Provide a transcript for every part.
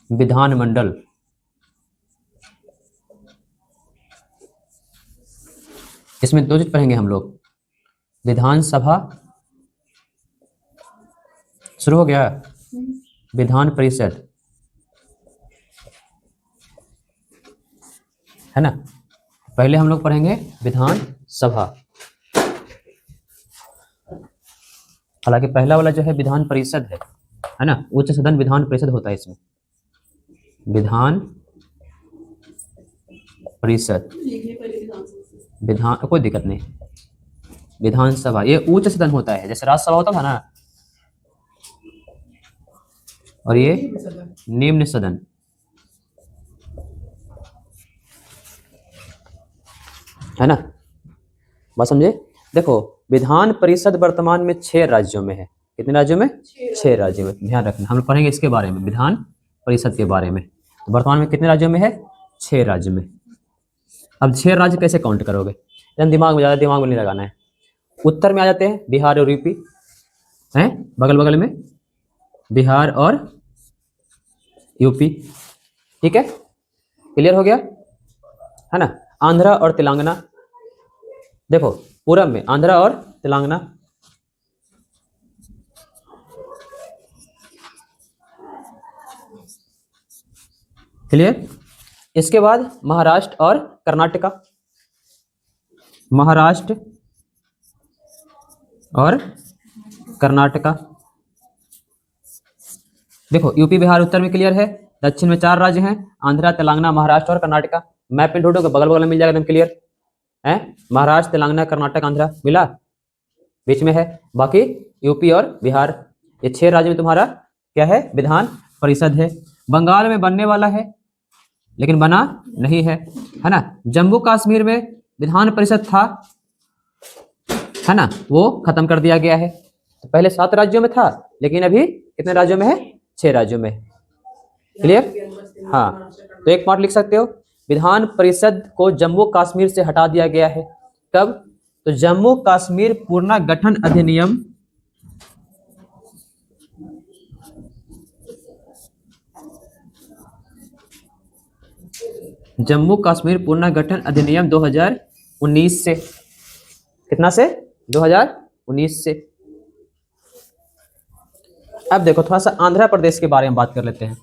विधानमंडल, इसमें दो चीज पढ़ेंगे हम लोग, विधानसभा शुरू हो गया, विधान परिषद, है ना। पहले हम लोग पढ़ेंगे विधान सभा, हालांकि पहला वाला जो है विधान परिषद है ना, उच्च सदन विधान परिषद होता है इसमें, विधान परिषद, विधान कोई दिक्कत नहीं, विधानसभा ये उच्च सदन होता है, जैसे राज्यसभा होता था ना, और ये निम्न सदन, है ना, बात समझे। देखो विधान परिषद वर्तमान में 6 राज्यों में है, कितने राज्यों में, 6 राज्यों में, ध्यान रखना, हम लोग पढ़ेंगे इसके बारे में, विधान परिषद के बारे में। तो वर्तमान में कितने राज्यों में है, 6 राज्य में। अब 6 राज्य कैसे काउंट करोगे, एकदम दिमाग में, ज़्यादा दिमाग में नहीं लगाना है। उत्तर में आ जाते हैं बिहार और यूपी, हैं बगल बगल में बिहार और यूपी, ठीक है, क्लियर हो गया, है ना। आंध्रा और तेलंगाना, देखो पूरब में आंध्रा और तेलंगाना, क्लियर। इसके बाद महाराष्ट्र और कर्नाटका, महाराष्ट्र और कर्नाटका, देखो यूपी बिहार उत्तर में क्लियर है, दक्षिण में 4 राज्य हैं, आंध्रा तेलंगाना महाराष्ट्र और कर्नाटका। मैप पे ढूंढोगे बगल बगल में मिल जाएगा एकदम क्लियर है, महाराष्ट्र तेलंगाना कर्नाटक आंध्रा मिला, बीच में है, बाकी यूपी और बिहार, ये 6 राज्य में तुम्हारा क्या है, विधान परिषद है। बंगाल में बनने वाला है लेकिन बना नहीं है ना। जम्मू कश्मीर में विधान परिषद था, है ना, वो खत्म कर दिया गया है। तो पहले 7 राज्यों में था लेकिन अभी कितने राज्यों में है, 6 राज्यों में, क्लियर। हाँ तो एक पॉइंट लिख सकते हो, विधान परिषद को जम्मू कश्मीर से हटा दिया गया है, कब, तो जम्मू कश्मीर पुनर्गठन अधिनियम जम्मू कश्मीर पुनर्गठन अधिनियम 2019 से, कितना से, 2019 से। अब देखो थोड़ा सा आंध्र प्रदेश के बारे में बात कर लेते हैं।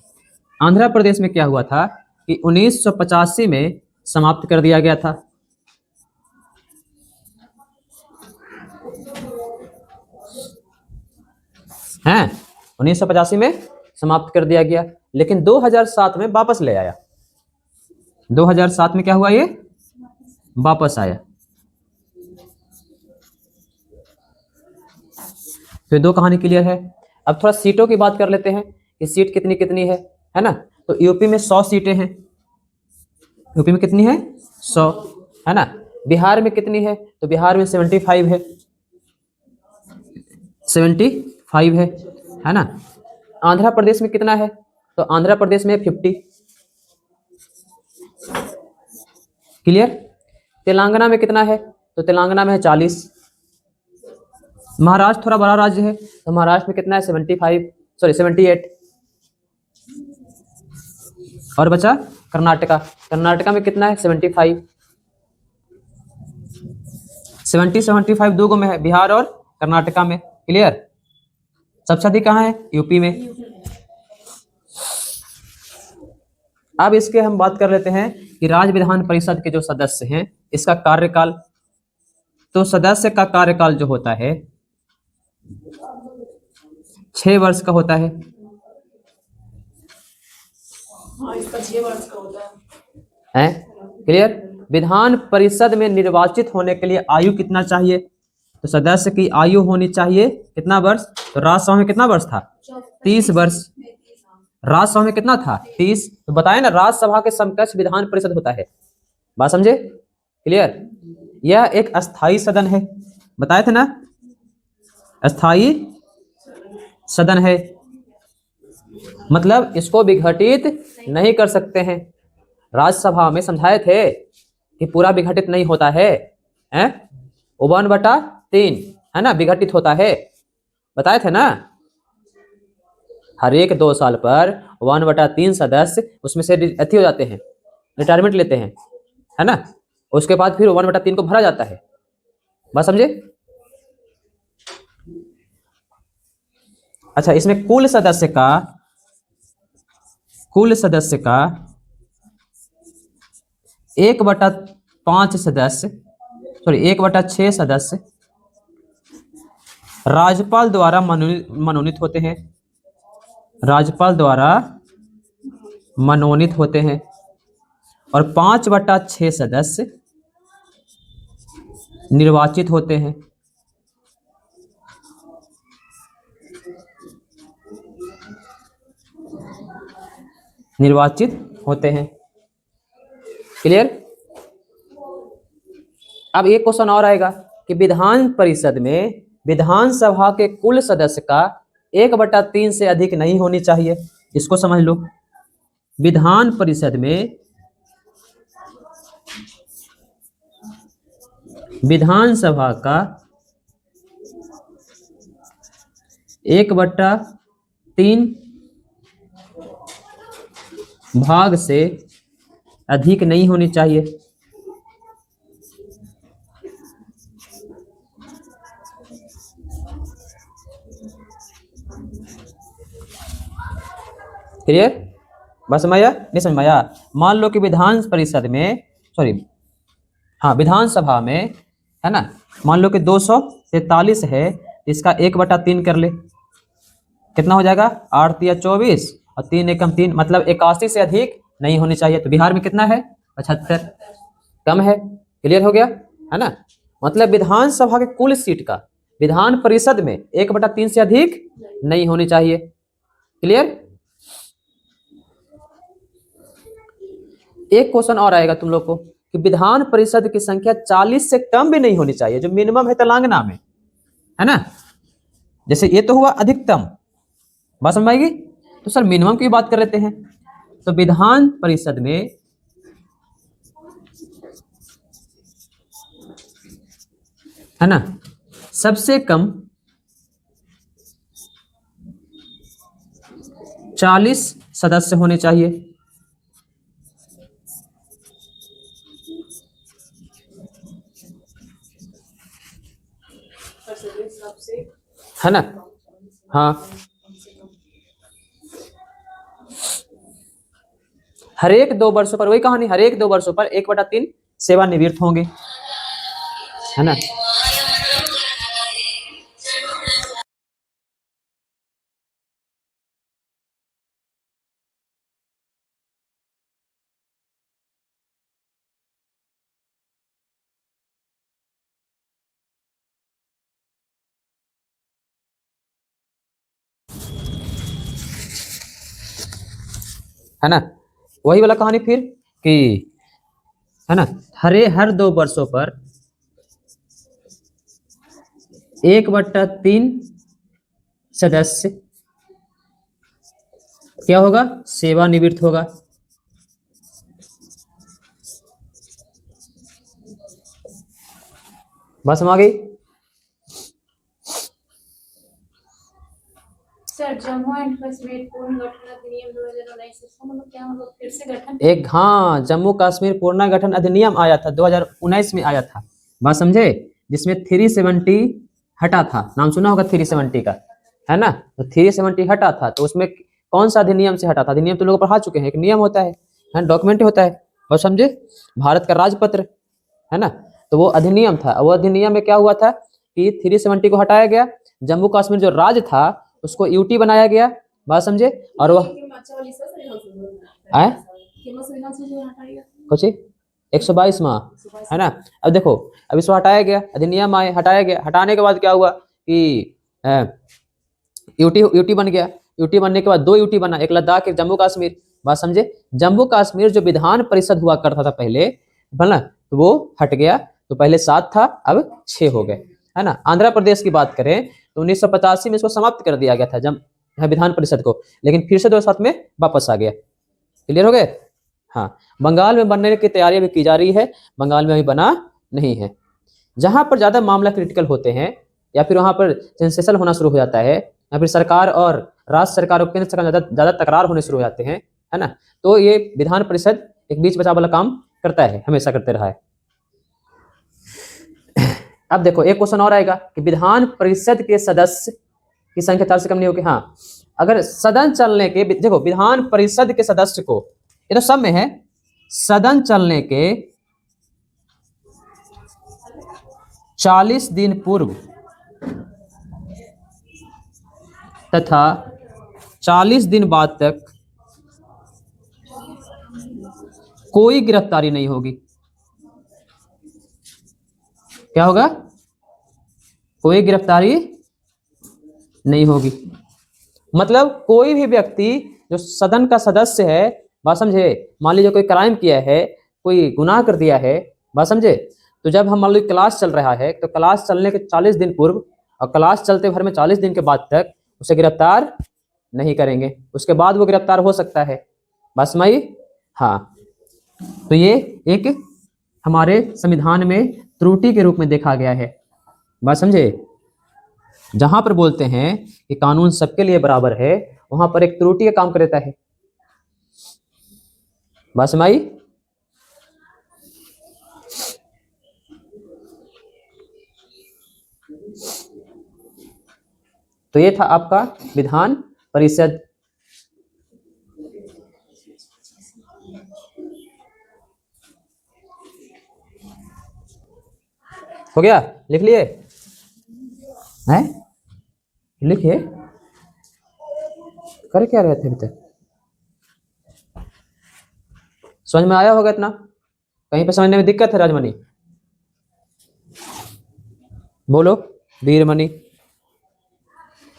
आंध्र प्रदेश में क्या हुआ था कि 1985 में समाप्त कर दिया गया था, हैं 1985 में समाप्त कर दिया गया, लेकिन 2007 में वापस ले आया। 2007 में क्या हुआ, ये वापस आया। तो दो कहानी क्लियर है। अब थोड़ा सीटों की बात कर लेते हैं कि सीट कितनी कितनी है ना। तो यूपी में 100 सीटें हैं, यूपी में कितनी है, 100, है ना। बिहार में कितनी है, तो बिहार में 75 है, 75 है ना। आंध्र प्रदेश में कितना है, तो आंध्र प्रदेश में 50, क्लियर। तेलंगाना में कितना है, तो तेलंगाना में है 40। महाराष्ट्र थोड़ा बड़ा राज्य है, तो महाराष्ट्र में कितना है, 78। और बचा कर्नाटका, कर्नाटका में कितना है, 75। 75 दो गो में है, बिहार और कर्नाटका में, क्लियर। सबसे अधिक कहाँ है, यूपी में। अब इसके हम बात कर लेते हैं कि राज्य विधान परिषद के जो सदस्य हैं, इसका कार्यकाल, तो सदस्य का कार्यकाल जो होता है 6 वर्ष का होता है। इसका 6 वर्ष का होता है, क्लियर। विधान परिषद में निर्वाचित होने के लिए आयु कितना चाहिए, तो सदस्य की आयु होनी चाहिए कितना वर्ष, तो राज्यसभा में कितना वर्ष था, 30 वर्ष। राज्यसभा में कितना था, 30। तो बताए ना, राज्यसभा के समकक्ष विधान परिषद होता है, बात समझे, क्लियर। यह एक अस्थाई सदन है, बताए थे ना, अस्थाई सदन है, मतलब इसको विघटित नहीं कर सकते हैं। राज्यसभा में समझाए थे कि पूरा विघटित नहीं होता है, 1/3 है ना, विघटित होता है, बताए थे ना। हर एक 2 साल पर 1/3 सदस्य उसमें से अथी हो जाते हैं, रिटायरमेंट लेते हैं, है ना। उसके बाद फिर 1/3 को भरा जाता है। बात समझे? अच्छा, इसमें कुल सदस्य का 1/5 सदस्य, सॉरी 1/6 सदस्य राज्यपाल द्वारा मनोनीत होते हैं। राज्यपाल द्वारा मनोनीत होते हैं और 5/6 सदस्य निर्वाचित होते हैं। निर्वाचित होते हैं। क्लियर? अब एक क्वेश्चन और आएगा कि विधान परिषद में विधानसभा के कुल सदस्य का 1/3 से अधिक नहीं होनी चाहिए। इसको समझ लो। विधान परिषद में विधानसभा का 1/3 भाग से अधिक नहीं होनी चाहिए। क्लियर? बस समझ आया? नहीं समझ में आया? मान लो कि विधान परिषद में, सॉरी हाँ, विधानसभा में, है ना, मान लो कि 243 है, इसका 1/3 कर ले, कितना हो जाएगा? 8 या 24 और 3 एकम 3, मतलब 81 से अधिक नहीं होनी चाहिए। तो बिहार में कितना है? 75, कम है। क्लियर हो गया? है ना। मतलब विधानसभा के कुल सीट का विधान परिषद में 1/3 से अधिक नहीं होनी चाहिए। क्लियर? एक क्वेश्चन और आएगा तुम लोग को कि विधान परिषद की संख्या 40 से कम भी नहीं होनी चाहिए, जो मिनिमम है तेलंगाना में, है ना। जैसे ये तो हुआ अधिकतम, बात समझ आएगी? तो सर मिनिमम की बात कर लेते हैं। तो विधान परिषद में है ना सबसे कम 40 सदस्य होने चाहिए। है ना। हाँ, हर एक 2 वर्षों पर, वही कहानी, हर एक 2 वर्षों पर 1/3 सेवानिवृत्त होंगे, है ना। है ना, वही वाला कहानी फिर कि, है ना, हर 2 वर्षों पर 1/3 सदस्य क्या होगा? सेवानिवृत्त होगा। बस समझ आ गई? सर, जम्मू एंड कश्मीर पुनर्गठन अधिनियम 2019, इसका मतलब क्या, मतलब फिर से गठन? एक, हाँ, जम्मू कश्मीर पुनर्गठन अधिनियम आया था, 2019 में आया था। बात समझे? जिसमें 370 हटा था। नाम सुना होगा 370 का, है ना। तो 370 हटा था, तो उसमें कौन सा अधिनियम से हटा था? अधिनियम तो लोग पढ़ा चुके हैं, एक नियम होता है, डॉक्यूमेंट होता है, और समझे, भारत का राजपत्र, है ना। तो वो अधिनियम था। वो अधिनियम में क्या हुआ था कि 370 को हटाया गया, जम्मू कश्मीर जो राज्य था उसको यूटी बनाया गया। बात समझे? और वह आए कुछ 122 माह, है ना। अब देखो, अब इसको हटाया गया, अधिनियम आए, हटाया गया, हटाने के बाद क्या हुआ कि यूटी बन गया। यूटी बनने के बाद 2 यूटी बना, एक लद्दाख, एक जम्मू कश्मीर। बात समझे? जम्मू कश्मीर जो विधान परिषद हुआ करता था पहले, बना, तो वो हट गया। तो पहले 7 था, अब 6 हो गए, है ना। आंध्र प्रदेश की बात करें तो 1985 में इसको समाप्त कर दिया गया था, जब विधान परिषद को, लेकिन फिर से 2007 में वापस आ गया। क्लियर हो गए? हाँ, बंगाल में बनने की तैयारी अभी की जा रही है, बंगाल में अभी बना नहीं है। जहां पर ज्यादा मामला क्रिटिकल होते हैं या फिर वहां पर सेंसेशन होना शुरू हो जाता है, या फिर सरकार और राज्य सरकार और केंद्र सरकार ज्यादा तकरार होने शुरू हो जाते हैं, है ना, तो ये विधान परिषद एक बीच बचाव वाला काम करता है, हमेशा करते रहा है। अब देखो एक क्वेश्चन और आएगा कि विधान परिषद के सदस्य की संख्या 4 से कम नहीं होगी। हाँ, अगर सदन चलने के, देखो विधान परिषद के सदस्य को, ये तो सब में है, सदन चलने के 40 दिन पूर्व तथा 40 दिन बाद तक कोई गिरफ्तारी नहीं होगी। क्या होगा? कोई गिरफ्तारी नहीं होगी। मतलब कोई भी व्यक्ति जो सदन का सदस्य है, बात समझे, मान लीजिए कोई क्राइम किया है, कोई गुनाह कर दिया है, बात समझे, तो जब हम मान लीजिए क्लास चल रहा है, तो क्लास चलने के 40 दिन पूर्व और क्लास चलते भर में 40 दिन के बाद तक उसे गिरफ्तार नहीं करेंगे, उसके बाद वो गिरफ्तार हो सकता है। बात समझ? हाँ, तो ये एक हमारे संविधान में त्रुटि के रूप में देखा गया है। बात समझे? जहां पर बोलते हैं कि कानून सबके लिए बराबर है, वहां पर एक त्रुटि का काम करता है। बात समझ? तो ये था आपका विधान परिषद। हो गया? लिख लिए हैं? लिखिए। कर क्या रहे थे अभी तक? समझ में आया होगा इतना? कहीं पे समझने में दिक्कत है राजमणि? बोलो वीरमणि।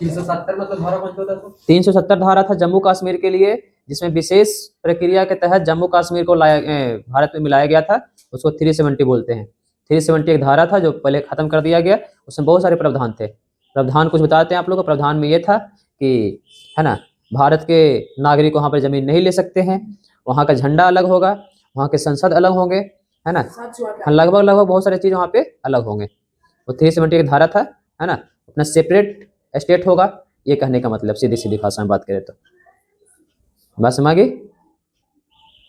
370 मतलब धारा कौन सी होता है? 370 धारा था जम्मू कश्मीर के लिए, जिसमें विशेष प्रक्रिया के तहत जम्मू कश्मीर को भारत में मिलाया गया था। उसको 370 बोलते हैं। 370 एक धारा था जो पहले खत्म कर दिया गया। उसमें बहुत सारे प्रावधान थे। प्रावधान कुछ बताते हैं आप लोगों को। प्रावधान में ये था कि, है ना, भारत के नागरिक वहाँ पर जमीन नहीं ले सकते हैं, वहाँ का झंडा अलग होगा, वहाँ के संसद अलग होंगे, है ना, लगभग बहुत सारी चीज़ वहाँ पे अलग होंगे। वो 370 एक धारा था, है ना, अपना सेपरेट स्टेट होगा, ये कहने का मतलब सीधी सीधी भाषा में बात करें तो। बात समझ गई?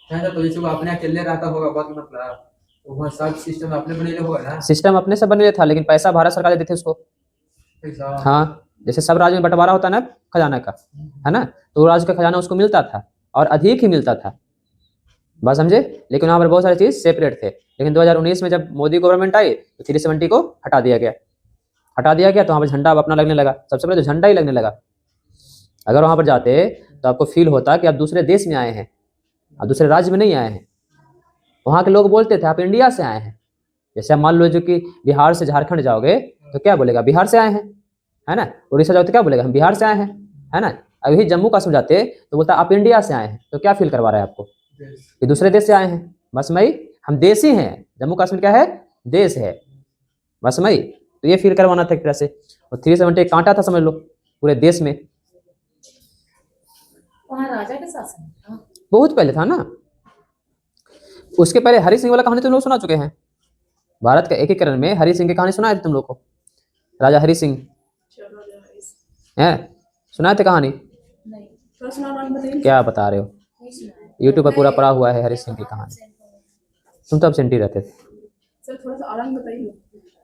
तो जैसे वो अपने अकेले रहता होगा, बाकी मतलब वहाँ सब सिस्टम अपने बने होगा ना? सिस्टम अपने से बने था, लेकिन पैसा भारत सरकार देती थी उसको। हाँ, जैसे सब राज्य में बंटवारा होता है ना खजाना का, है ना, तो राज्य का खजाना उसको मिलता था और अधिक ही मिलता था। बात समझे? लेकिन वहाँ पर बहुत सारी चीज सेपरेट थे। लेकिन 2019 में जब मोदी गवर्नमेंट आई तो 370 को हटा दिया गया तो वहाँ पर झंडा अब अपना लगने लगा। सबसे पहले तो झंडा ही लगने लगा। अगर वहाँ पर जाते तो आपको फील होता कि आप दूसरे देश में आए हैं, आप दूसरे राज्य में नहीं आए हैं। वहाँ के लोग बोलते थे आप इंडिया से आए हैं। जैसे आप मान लो जो कि बिहार से झारखंड जाओगे तो क्या बोलेगा? बिहार से आए हैं, है ना। उड़ीसा जाओ तो क्या बोलेगा? हम बिहार से आए हैं, है ना। अभी जम्मू कश्मीर जाते तो बोलता आप इंडिया से आए हैं। तो क्या फील करवा रहा है आपको कि दूसरे देश से आए हैं? बस मई, हम देशी हैं। जम्मू कश्मीर क्या है? देश है। बस मई, तो ये फील करवाना था एक तरह से। और 370 कांटा था समझ लो पूरे देश में। वहाँ राजा के शासन था? बहुत पहले था ना। उसके पहले हरि सिंह वाला कहानी तुम लोग सुना चुके हैं। भारत का एकीकरण में हरि सिंह की कहानी सुना है तुम लोग को? राजा हरि सिंह है, सुनाए थे कहानी? नहीं, थोड़ा सुना नाम बताइए। क्या बता रहे हो? नहीं सुना है। यूट्यूब पर पूरा पड़ा हुआ है हरि सिंह की कहानी। तुम तो एब्सेंट ही रहते थे। सर थोड़ा सा आराम बताइए।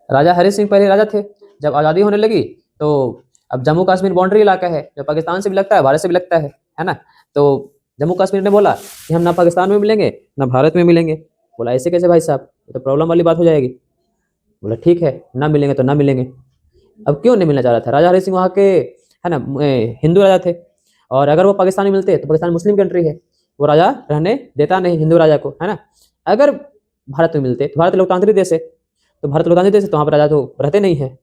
राजा हरि सिंह पहले राजा थे। जब आज़ादी होने लगी तो अब जम्मू कश्मीर बाउंड्री इलाका है, जो पाकिस्तान से भी लगता है, भारत से भी लगता है ना। तो जम्मू कश्मीर ने बोला कि हम ना पाकिस्तान में मिलेंगे ना भारत में मिलेंगे। बोला ऐसे कैसे भाई साहब, ये तो प्रॉब्लम वाली बात हो जाएगी। बोला ठीक है, ना मिलेंगे तो ना मिलेंगे। अब क्यों नहीं मिलना चाह रहा था? राजा हरि सिंह वहाँ के, है ना, हिंदू राजा थे। और अगर वो पाकिस्तान में मिलते तो पाकिस्तान मुस्लिम कंट्री है, वो राजा रहने देता नहीं हिंदू राजा को, है ना। अगर भारत में मिलते तो भारत लोकतांत्रिक देश है, तो भारत लोकतांत्रिक देश है तो वहाँ पर राजा तो रहते नहीं है।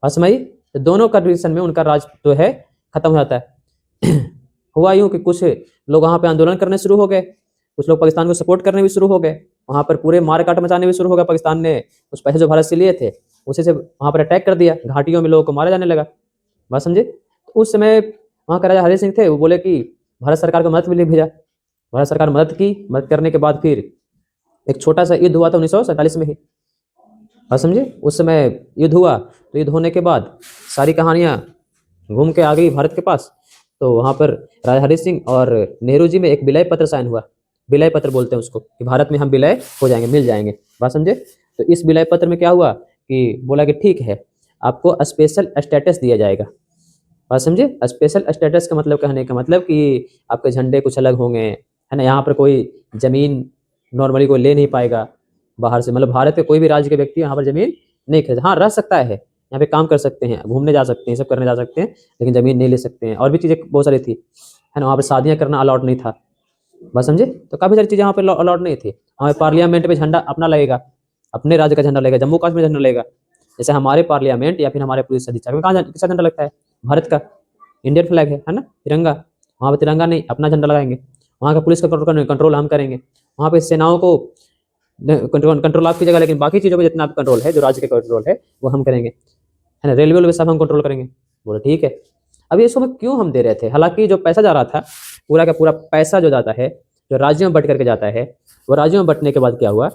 असमयी, तो दोनों कंडीशन में उनका राज जो है खत्म हो जाता है। हुआ यूँ कि कुछ लोग वहाँ पे आंदोलन करने शुरू हो गए, कुछ लोग पाकिस्तान को सपोर्ट करने भी शुरू हो गए, वहाँ पर पूरे मार काट मचाने भी शुरू हो गया। पाकिस्तान ने कुछ पैसे जो भारत से लिए थे उसी से वहाँ पर अटैक कर दिया, घाटियों में लोगों को मारा जाने लगा। बात समझे? तो उस समय वहाँ का राजा हरि सिंह थे, वो बोले कि भारत सरकार को मदद के लिए भेजा। भारत सरकार मदद की, मदद करने के बाद फिर एक छोटा सा युद्ध हुआ था 1947 में ही। बात समझे? उस समय युद्ध हुआ, तो युद्ध होने के बाद सारी कहानियाँ घूम के आ गई भारत के पास। तो वहाँ पर राजा हरि सिंह और नेहरू जी में एक विलय पत्र साइन हुआ। विलय पत्र बोलते हैं उसको, कि भारत में हम विलय हो जाएंगे, मिल जाएंगे। बात समझे? तो इस विलय पत्र में क्या हुआ कि बोला कि ठीक है, आपको स्पेशल स्टेटस दिया जाएगा। बात समझे? स्पेशल स्टेटस का मतलब, कहने का मतलब कि आपके झंडे कुछ अलग होंगे, है ना। यहाँ पर कोई जमीन नॉर्मली कोई ले नहीं पाएगा बाहर से, मतलब भारत के कोई भी राज्य के व्यक्ति यहाँ पर जमीन नहीं खरीद, हाँ रह सकता है, यहाँ पे काम कर सकते हैं, घूमने जा सकते हैं, सब करने जा सकते हैं, लेकिन जमीन नहीं ले सकते हैं। और भी चीज़ें बहुत सारी थी, है ना। वहाँ पर शादियाँ करना अलाउड नहीं था। बात समझे? तो काफ़ी सारी चीज़ें यहाँ पर अलाउड नहीं थी। वहाँ पार्लियामेंट में झंडा अपना लगेगा, अपने राज्य का झंडा लगेगा, जम्मू कश्मीर झंडा लगेगा। जैसे हमारे पार्लियामेंट या फिर हमारे पुलिस अधीक्षक में कहाँ किसका झंडा लगता है? भारत का इंडियन फ्लैग है ना, तिरंगा। वहाँ पर तिरंगा नहीं, अपना झंडा लगाएंगे। वहाँ का पुलिस का कंट्रोल हम करेंगे। वहाँ पे सेनाओं को कंट्रोल आप कीजिएगा, लेकिन बाकी चीज़ों को जितना कंट्रोल है, जो राज्य का कंट्रोल है, वो हम करेंगे, है ना। रेलवे वेलवे सब हम कंट्रोल करेंगे। बोले ठीक है। अब ये सब क्यों हम दे रहे थे? हालांकि जो पैसा जा रहा था, पूरा का पूरा पैसा जो जाता है, जो राज्यों में बट करके जाता है, वो राज्यों में बटने के बाद क्या हुआ,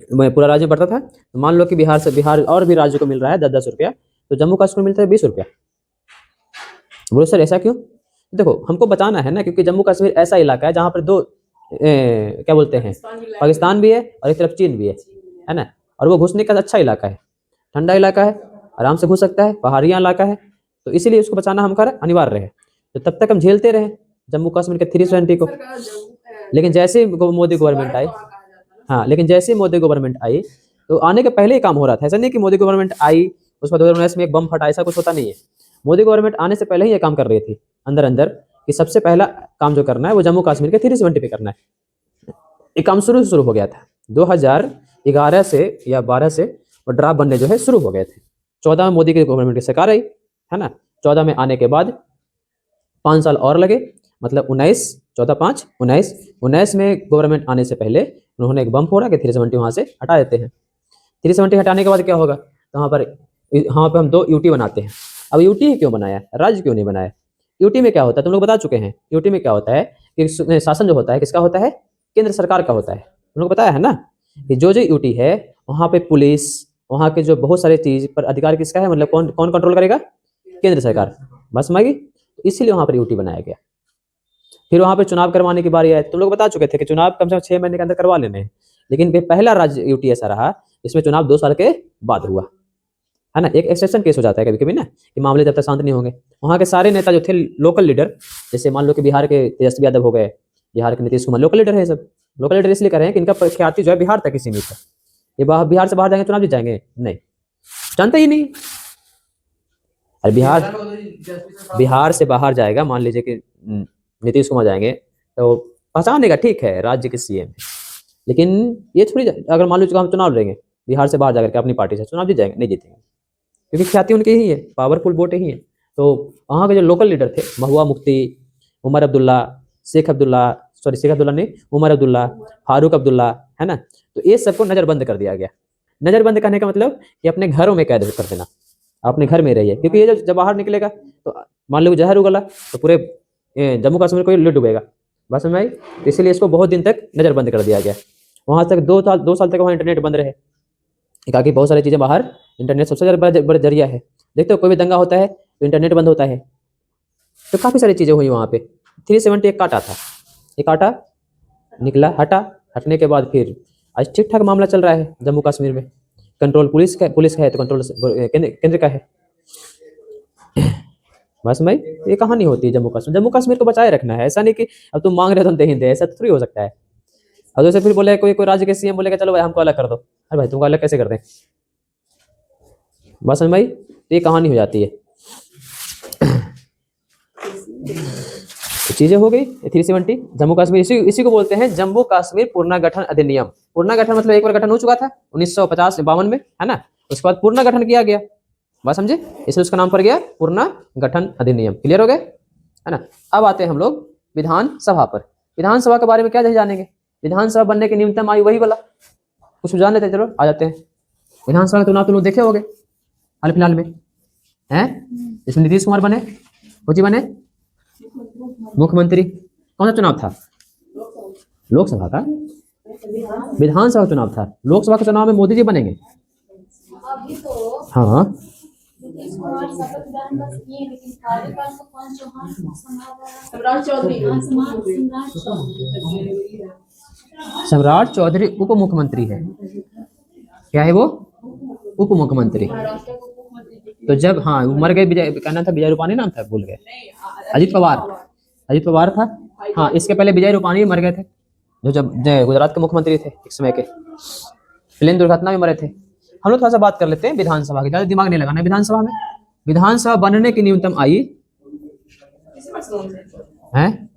पूरा राज्य में बढ़ता था। तो मान लो कि बिहार और भी राज्य को मिल रहा है 10-10 रुपया, तो जम्मू कश्मीर मिलता है 20 रुपया। बोलो सर ऐसा क्यों? देखो हमको बचाना है ना, क्योंकि जम्मू कश्मीर ऐसा इलाका है जहाँ पर दो क्या बोलते हैं, पाकिस्तान भी है और एक तरफ चीन भी है ना। और वो घुसने का अच्छा इलाका है, ठंडा इलाका है, आराम से घुस सकता है, पहाड़ियाँ इलाका है। तो इसीलिए उसको बचाना हमारा अनिवार्य है। तो तब तक हम झेलते रहे जम्मू कश्मीर के 370 को। लेकिन जैसे मोदी गवर्नमेंट आई, हाँ लेकिन जैसे मोदी गवर्नमेंट आई, तो आने के पहले ही काम हो रहा था। ऐसा नहीं कि मोदी गवर्नमेंट आई उस पर 2019 में एक बम फटा, ऐसा कुछ होता नहीं है। मोदी गवर्नमेंट आने से पहले ही ये काम कर रही थी अंदर अंदर, कि सबसे पहला काम जो करना है वो जम्मू कश्मीर के 370 पे करना है। ये काम शुरू हो गया था 2011 से या 12 से, और ड्राफ्ट बनने जो है शुरू हो गए थे। 14 में मोदी की गवर्नमेंट की सरकार आई, है ना। 14 में आने के बाद 5 साल और लगे, मतलब 19 में गवर्नमेंट आने से पहले उन्होंने एक बम फोड़ा कि 370 वहाँ से हटा देते हैं। 370 हटाने के बाद क्या होगा, तो वहाँ पर हम 2 यूटी बनाते हैं। अब यूटी ही क्यों बनाया, राज्य क्यों नहीं बनाया? यूटी में क्या होता है, तुम लोग बता चुके हैं। यूटी में क्या होता है कि शासन जो होता है किसका होता है? केंद्र सरकार का होता है। तुम लोग बताया है ना कि जो यूटी है वहाँ पे पुलिस, वहाँ के जो बहुत सारी चीज पर अधिकार किसका है, मतलब कौन कौन कंट्रोल करेगा? केंद्र सरकार। बस समझ गई? तो इसीलिए वहाँ पर यूटी बनाया गया। फिर वहाँ पर चुनाव करवाने की बारी आई। तुम लोग बता चुके थे कि चुनाव कम से कम 6 महीने के अंदर करवा लेने हैं, लेकिन पहला राज्य यूटी ऐसा रहा जिसमें चुनाव 2 साल के बाद हुआ, है ना। एक एक्सेप्शन केस हो जाता है कभी कभी ना, कि मामले जब तक शांत नहीं होंगे। वहाँ के सारे नेता जो थे लोकल लीडर, जैसे मान लो कि बिहार के तेजस्वी यादव हो गए, बिहार के नीतीश कुमार, लोकल लीडर है सब। लोकल लीडर इसलिए कर रहे हैं कि इनका ख्याति जो है बिहार तक ही सीमित है। ये बिहार से बाहर जाएंगे चुनाव जीत जाएंगे? नहीं, जानते ही नहीं। अरे बिहार से बाहर जाएगा, मान लीजिए कि नीतीश कुमार जाएंगे तो पहचान देगा, ठीक है राज्य के सीएम, लेकिन ये थोड़ी, अगर मान लीजिए हम चुनाव लड़ेंगे बिहार से बाहर जाकर के अपनी पार्टी से, चुनाव जीत जाएंगे? नहीं जीतेंगे, क्योंकि ख्याति उनकी ही है, पावरफुल वोट ही है। तो वहाँ के जो लोकल लीडर थे, महुआ मुफ्ती, उमर अब्दुल्ला, शेख अब्दुल्ला नहीं, उमर अब्दुल्ला, फारूक अब्दुल्ला, है ना। तो ये सबको नज़रबंद कर दिया गया। नज़रबंद करने का मतलब कि अपने घरों में कैद कर देना, अपने घर में रहिए, क्योंकि ये जब बाहर निकलेगा तो मान लो जहर उगला तो पूरे जम्मू कश्मीर को लुट डूबेगा। बस समझ आई? इसीलिए इसको बहुत दिन तक नज़रबंद कर दिया गया। वहाँ तक 2 साल तक वहाँ इंटरनेट बंद रहे, ताकि बहुत सारी चीज़ें बाहर, इंटरनेट सबसे ज़्यादा बड़ा जरिया है। देखते हो कोई भी दंगा होता है तो इंटरनेट बंद होता है। तो काफ़ी सारी चीज़ें हुई वहाँ पे। 370 एक काटा था, एक काटा निकला, हटने के बाद फिर आज ठीक ठाक मामला चल रहा है जम्मू कश्मीर में। कंट्रोल पुलिस का है तो कंट्रोल केंद्र का है। बस भाई ये कहानी होती है जम्मू कश्मीर को बचाए रखना है। ऐसा नहीं कि अब तुम मांग रहे हो तो दे ही दे, ऐसा थोड़ी हो सकता है। और जैसे फिर बोले कोई राज्य के सीएम बोलेगा चलो भाई हमको अलग कर दो, अरे भाई तुमको अलग कैसे कर दें? बस भाई तो ये कहानी हो जाती है। चीजें हो गई 370 जम्मू कश्मीर, इसी को बोलते हैं जम्मू कश्मीर पुनर्गठन अधिनियम। पुनर्गठन मतलब एक बार गठन हो चुका था 1952 में, है ना। उसके बाद पुनर्गठन किया गया, बात समझे, इसलिए उसका नाम पड़ गया पुनर्गठन अधिनियम। क्लियर हो गए, है ना। अब आते हैं हम लोग विधानसभा पर। विधानसभा के बारे में क्या जानेंगे? विधानसभा बनने की न्यूनतम आयु वही वाला कुछ जान लेते हैं। चलो आ जाते हैं। विधानसभा का चुनाव तुम लोग देखे होगे हाल फिलहाल में, हैं? इसमें नीतीश कुमार बने, जी बने मुख्यमंत्री। कौन सा चुनाव था? लोकसभा का? विधानसभा का चुनाव था। लोकसभा के चुनाव में मोदी जी बनेंगे। हाँ इस बार शपथ ग्रहण बस ये है, लेकिन कार्यकाल को कौन चौहान संभाल रहा है? सम्राट चौधरी। हाँ, सम्राट चौधरी। सम्राट चौधरी उप मुख्यमंत्री है। क्या है वो? उप मुख्यमंत्री। महाराष्ट्र को मुख्यमंत्री। तो जब हाँ वो मर गए, विजय क्या नाम था, विजय रूपाणी नाम था, भूल गए। नहीं, अजीत पवार। अजीत पवार था। हाँ, इसके पहले विजय रूपाणी मर गए थे, जो गुजरात के मुख्यमंत्री थे एक समय के। प्लेन दुर्घटना में मरे थे। हम लोग थोड़ा सा बात कर लेते हैं विधानसभा की, ज्यादा दिमाग नहीं लगाना है विधानसभा में। विधानसभा बनने की न्यूनतम आयु किसी पर सुनो से। है,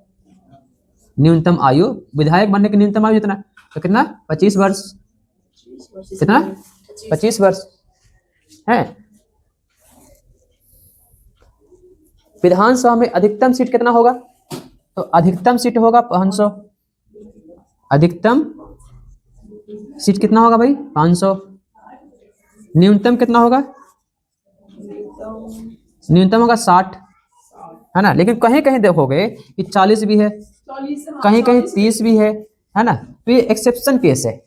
न्यूनतम आयु विधायक बनने की न्यूनतम आयु कितना? तो कितना? 25 वर्ष। कितना? 25 वर्ष है। विधानसभा में अधिकतम सीट कितना होगा? तो अधिकतम सीट होगा 500। अधिकतम सीट कितना होगा भाई? 500। न्यूनतम कितना होगा? न्यूनतम होगा 60, है ना। लेकिन कहीं कहीं देखोगे कि 40 भी है, 40 कहीं कहीं 30 भी है ना। तो ये एक्सेप्शन केस है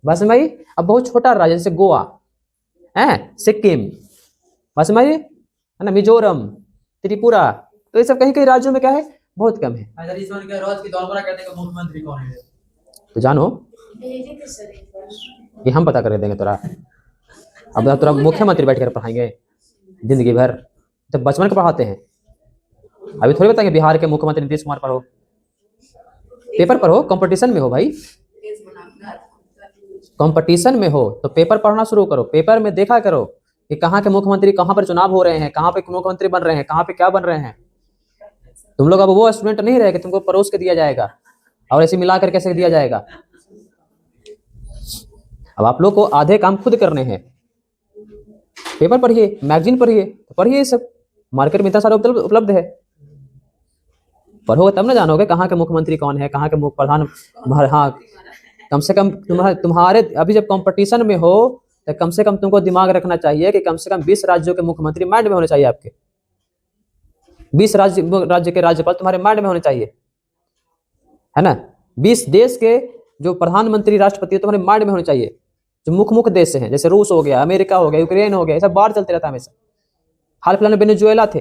बस भाई। अब बहुत छोटा राज्य जैसे गोवा है, सिक्किम, बस भाई, है ना, मिजोरम, त्रिपुरा, तो ये सब कहीं कहीं राज्यों में क्या है, बहुत कम है। अगर इस बार के रोज की दौलबरा कहते हैं कि मुख्यमंत्री कौन है? तो जानो भेजे थे सर एक बार। ये हम पता कर देंगे तोरा। अब तोरा मुख्यमंत्री बैठ कर पढ़ाएंगे जिंदगी भर? तो बचपन के पढ़ाते हैं, अभी थोड़ी बताएंगे बिहार के मुख्यमंत्री नीतीश कुमार पढ़ो, पेपर पढ़ो, कंपटीशन में हो भाई, कंपटीशन में हो तो पेपर पढ़ना शुरू करो। पेपर में देखा करो कि कहाँ के मुख्यमंत्री, कहाँ पर चुनाव हो रहे हैं, कहाँ पे मुख्यमंत्री बन रहे हैं, कहाँ पे क्या बन रहे हैं। तुम लोग अब वो स्टूडेंट नहीं रहे कि तुमको परोस के दिया जाएगा और ऐसे मिला कर कैसे दिया जाएगा। अब आप लोग को आधे काम खुद करने हैं। पेपर पढ़िए, मैगजीन पढ़िए, पढ़िए सब, मार्केट में इतना सारा उपलब्ध है। पढ़ोगे तब ना जानोगे कहाँ के मुख्यमंत्री कौन है, कहाँ के मुख्य प्रधान। हाँ, कम से कम तुम्हारे अभी जब कंपटीशन में हो तो कम से कम तुमको दिमाग रखना चाहिए कि कम से कम 20 राज्यों के मुख्यमंत्री माइंड में होने चाहिए आपके। 20 राज्य के राज्यपाल तुम्हारे माइंड में होने चाहिए, है ना। 20 देश के जो प्रधानमंत्री, राष्ट्रपति तुम्हारे माइंड में होने चाहिए, जो मुख्य देश हैं, जैसे रूस हो गया, अमेरिका हो गया, यूक्रेन हो गया, ये सब बाहर चलते रहता है हमेशा। हाल फिलहाल में वेनेजुएला थे,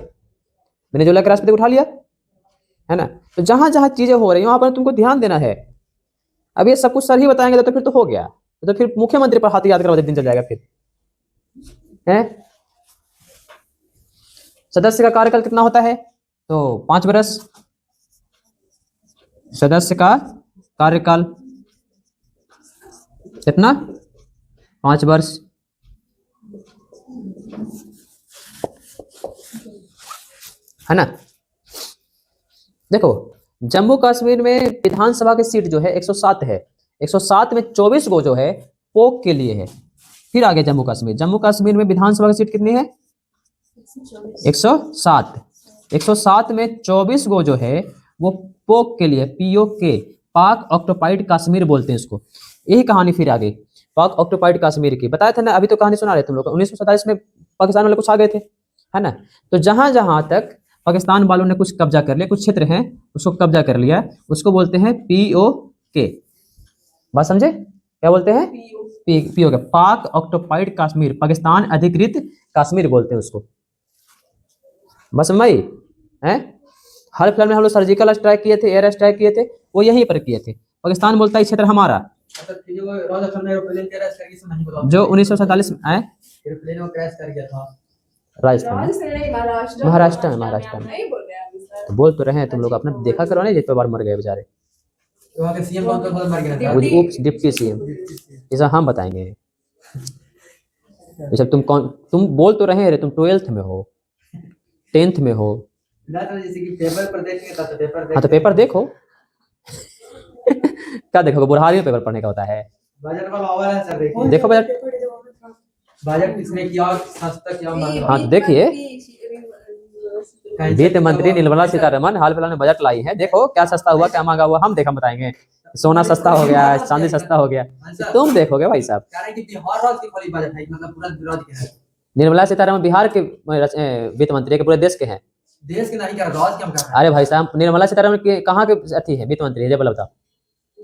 वेनेजुएला के राष्ट्रपति उठा लिया, है ना। तो जहां जहां चीजें हो रही है वहां पर तुमको ध्यान देना है। अब ये सब कुछ सर ही बताएंगे तो फिर तो हो गया, तो फिर मुख्यमंत्री पर हाथ याद करवा दिन चल जाएगा फिर, है। सदस्य का कार्यकाल कितना होता है? तो 5 वर्ष सदस्य का कार्यकाल। कितना? 5 वर्ष। है ना। देखो जम्मू कश्मीर में विधानसभा की सीट जो है 107 है। 107 में 24 गो जो है पोक के लिए है। फिर आगे जम्मू कश्मीर में विधानसभा की सीट कितनी है? 107। 107 में 24 गो जो है वो पोक के लिए, POK, पाक ऑक्युपाइड कश्मीर बोलते हैं इसको। यही कहानी फिर आगे पाक ऑक्युपाइड कश्मीर की बताया था ना, अभी तो कहानी सुना रहे तुम लोग। 1947 में पाकिस्तान वाले कुछ आ गए थे, है ना। तो जहां जहां तक पाकिस्तान वालों ने कुछ कब्जा कर लिया, कुछ क्षेत्र हैं उसको कब्जा कर लिया, उसको बोलते हैं POK। बात समझे? क्या बोलते हैं? POK, पाक ऑक्युपाइड कश्मीर, पाकिस्तान अधिकृत कश्मीर बोलते हैं उसको। बस भाई हैं। हाल फिलहाल में हम लोग सर्जिकल स्ट्राइक किए थे, एयर स्ट्राइक किए थे, वो यहीं पर किए थे। पाकिस्तान बोलता है क्षेत्र हमारा। जो 1947 में आए, एरोप्लेन वो क्रैश कर गया था राजस्थान, महाराष्ट्र में। नहीं बोल रहे हैं अभी सर। तो बोल तो रहे हैं तुम लोग अपना देखा करो ना, जिस पे बार मर गए बेचारे। वहाँ के सीएम कौन कौन मर गया था? डिप्टी- उप डिप्टी CM, ये सब हम बताएंगे। ये सब तुम बोल तो रहे हैं, तुम 12th में हो, 10th में हो। जैसे कि पेपर पर देखेंगे तो पेपर हाँ तो पेपर देखो। क्या देखोगे? बुढ़ारी में पेपर पढ़ने का होता है। बजट वाला आवा है सर, देखिए देखो बजट, बजट किसने किया, सस्ता क्या महंगा। हाँ तो देखिए वित्त मंत्री निर्मला सीतारमण हाल फिलहाल में बजट लाई है। देखो क्या सस्ता हुआ, क्या महंगा हुआ, हम देखा बताएंगे। सोना सस्ता हो गया, चांदी सस्ता हो गया, तुम देखोगे भाई साहब। कह रहे हैं कि बिहार राज्य की खाली बजट है, मतलब पूरा राज्य के है। निर्मला सीतारमण बिहार के वित्त मंत्री के, पूरे देश के हैं। देश के नहीं कर रहा, राज्य क्या कर रहा है? अरे भाई साहब निर्मला सीतारमण के कहाँ के अथी है वित्त मंत्री है, बोला बताओ।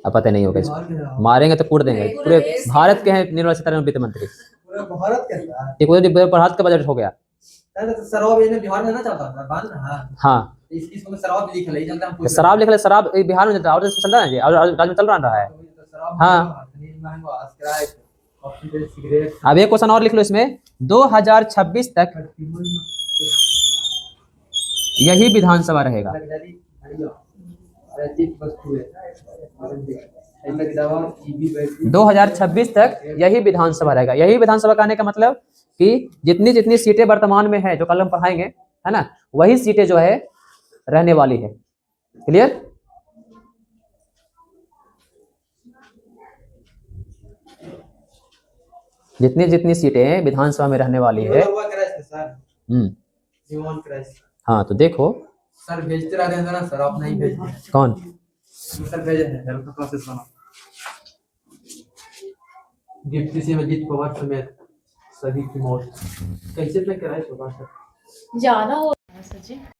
अब पता नहीं होगा इसको, बिहार के है। मारेंगे तो कूट देंगे। पूरे भारत के हैं निर्मला सीतारमण वित्त मंत्री। पूरा भारत के है। ये पूरे भारत का बजट हो गया, तो शराब ये बिहार में ना चलता था बाल ना हाँ इसमें शराब लिखल है चलता हम शराब लिख ले, शराब ये बिहार में चलता है और चल रहा है जी, और राज्य में चल रहा है। हाँ। सिगरेट अब एक क्वेश्चन और लिख लो इसमें, 2026 तक यही विधानसभा रहेगा। वस्तु है 2026 तक यही विधानसभा रहेगा। यही विधानसभा कहने का मतलब कि जितनी जितनी सीटें वर्तमान में है, जो कल हम पढ़ाएंगे, है ना, वही सीटें जो है रहने वाली है। क्लियर? जितनी जितनी सीटें विधानसभा में रहने वाली है। हाँ तो देखो सर भेजते रहते हैं ना सर, आप नहीं भेजते। कौन सर भेजे हैं सर का प्रोसेस बना डिप्टी सी अजीत पवार समेत सभी की मौत कैसे पे कराए तो सर ज्यादा हो रहा है सर जी।